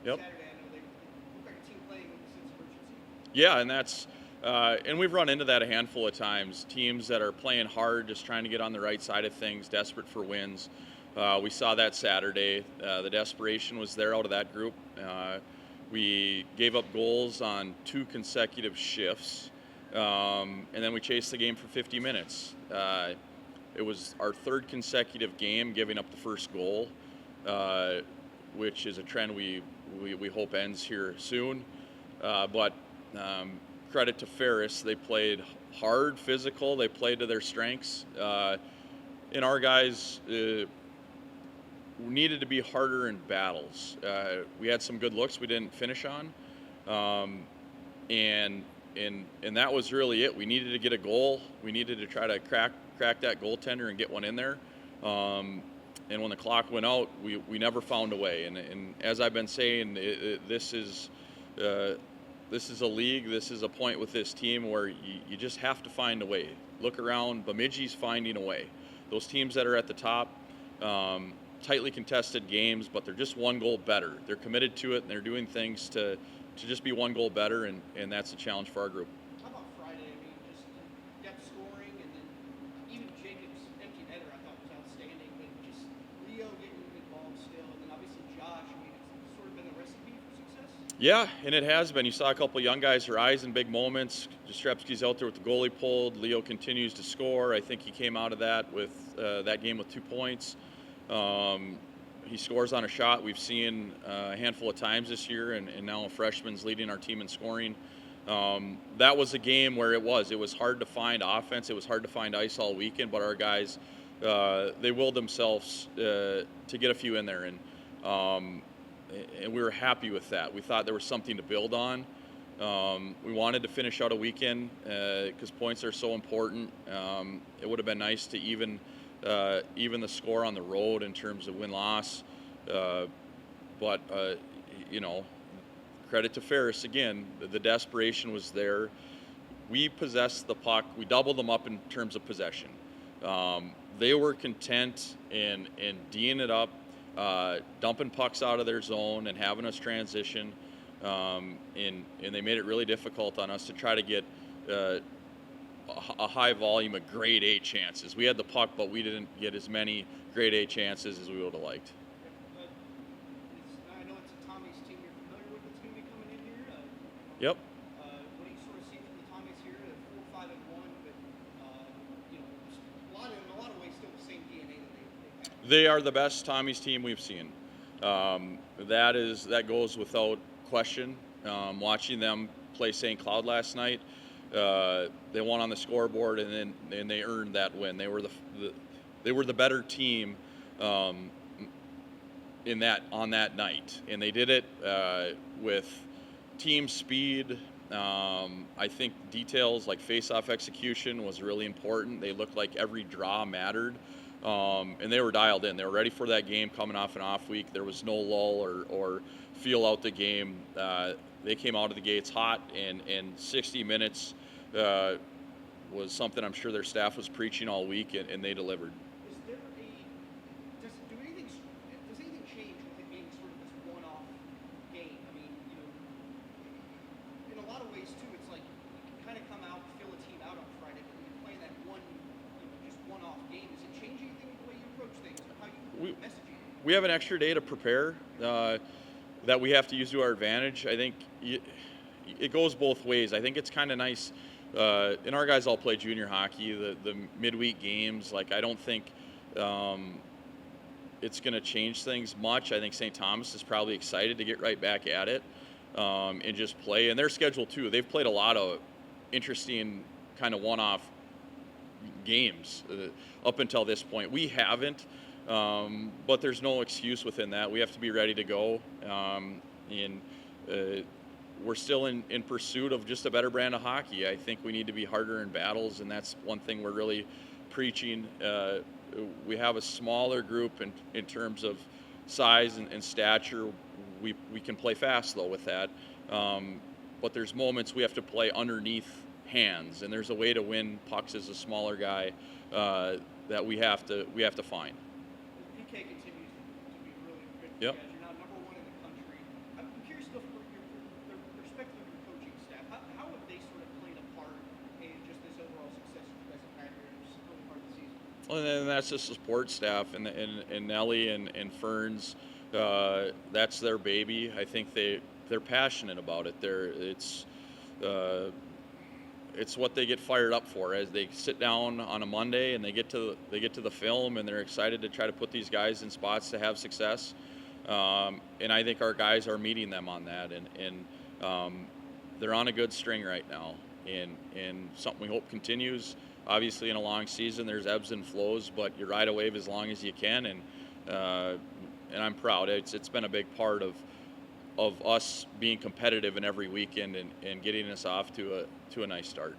Yep. Saturday. I know they look like a team playing with a sense of urgency. Yeah, and that's and we've run into that a handful of times. Teams that are playing hard, just trying to get on the right side of things, desperate for wins. We saw that Saturday. The desperation was there out of that group. We gave up goals on 2 consecutive shifts, and then we chased the game for 50 minutes. It was our 3rd consecutive game giving up the first goal, uh, which is a trend we hope ends here soon. But credit to Ferris, they played hard, physical. They played to their strengths. And our guys needed to be harder in battles. We had some good looks we didn't finish on, um, and and that was really it. We needed to get a goal. We needed to try to crack that goaltender and get one in there. Um, and when the clock went out, we never found a way. And as I've been saying, uh, this is a league. This is a point with this team where you just have to find a way. Look around. Bemidji's finding a way. Those teams that are at the top, um, tightly contested games, but they're just one goal better. They're committed to it, and they're doing things to just be one goal better, and that's a challenge for our group. How about Friday? I mean, just the depth scoring, and then even Jacob's empty netter I thought was outstanding. But just Leo getting involved still, and then obviously Josh. I mean, it's sort of been a recipe for success. Yeah, and it has been. You saw a couple of young guys rise in big moments. Jastrzebski's out there with the goalie pulled. Leo continues to score. I think he came out of that with that game with 2 points. Um, he scores on a shot we've seen a handful of times this year, and now a freshman's leading our team in scoring. That was a game where it was hard to find offense. It was hard to find ice all weekend, but our guys, they willed themselves to get a few in there, um, and we were happy with that. We thought there was something to build on. We wanted to finish out a weekend because points are so important. It would have been nice to even the score on the road in terms of win-loss. But you know, credit to Ferris again. The desperation was there. We possessed the puck. We doubled them up in terms of possession. They were content in D'ing it up, dumping pucks out of their zone and having us transition. And they made it really difficult on us to try to get a high volume of grade A chances. We had the puck, but we didn't get as many grade A chances as we would have liked. I know it's a Tommy's team you're familiar with that's going to be coming in here. Yep. What do you sort of see from the Tommies here? 4-5-1, but you know, just in a lot of ways, still the same DNA that they've had. They are the best Tommy's team we've seen. That goes without question. Watching them play St. Cloud last night, they won on the scoreboard, and they earned that win. They were the better team on that night, and they did it with team speed. I think details like face-off execution was really important. They looked like every draw mattered, and they were dialed in. They were ready for that game coming off an off week. There was no lull or feel out the game. They came out of the gates hot, and 60 minutes was something I'm sure their staff was preaching all week, and they delivered. Is there does anything change with it being sort of this one-off game? I mean, you know, in a lot of ways too, it's like you can kind of come out, fill a team out on Friday, but when you're playing that just one-off game, does it change anything with the way you approach things or how you message it? We have an extra day to prepare that we have to use to our advantage. I think it goes both ways. I think it's kind of nice. And our guys all play junior hockey, the midweek games. Like, I don't think it's going to change things much. I think St. Thomas is probably excited to get right back at it and just play. And their schedule, too. They've played a lot of interesting kind of one-off games up until this point. We haven't, but there's no excuse within that. We have to be ready to go. And we're still in pursuit of just a better brand of hockey. I think we need to be harder in battles, and that's one thing we're really preaching. We have a smaller group in terms of size and stature. We can play fast, though, with that. But there's moments we have to play underneath hands, and there's a way to win pucks as a smaller guy that we have to find. PK continues to be really good. Yep. You're now number 1 in the country. I'm Well, and then that's the support staff and Nelly and Ferns. That's their baby. I think they're passionate about it. Uh, it's what they get fired up for as they sit down on a Monday and they get to the film and they're excited to try to put these guys in spots to have success. And I think our guys are meeting them on that, and they're on a good string right now, and something we hope continues. Obviously, in a long season, there's ebbs and flows, but you ride a wave as long as you can, and I'm proud. It's been a big part of us being competitive in every weekend and getting us off to a nice start.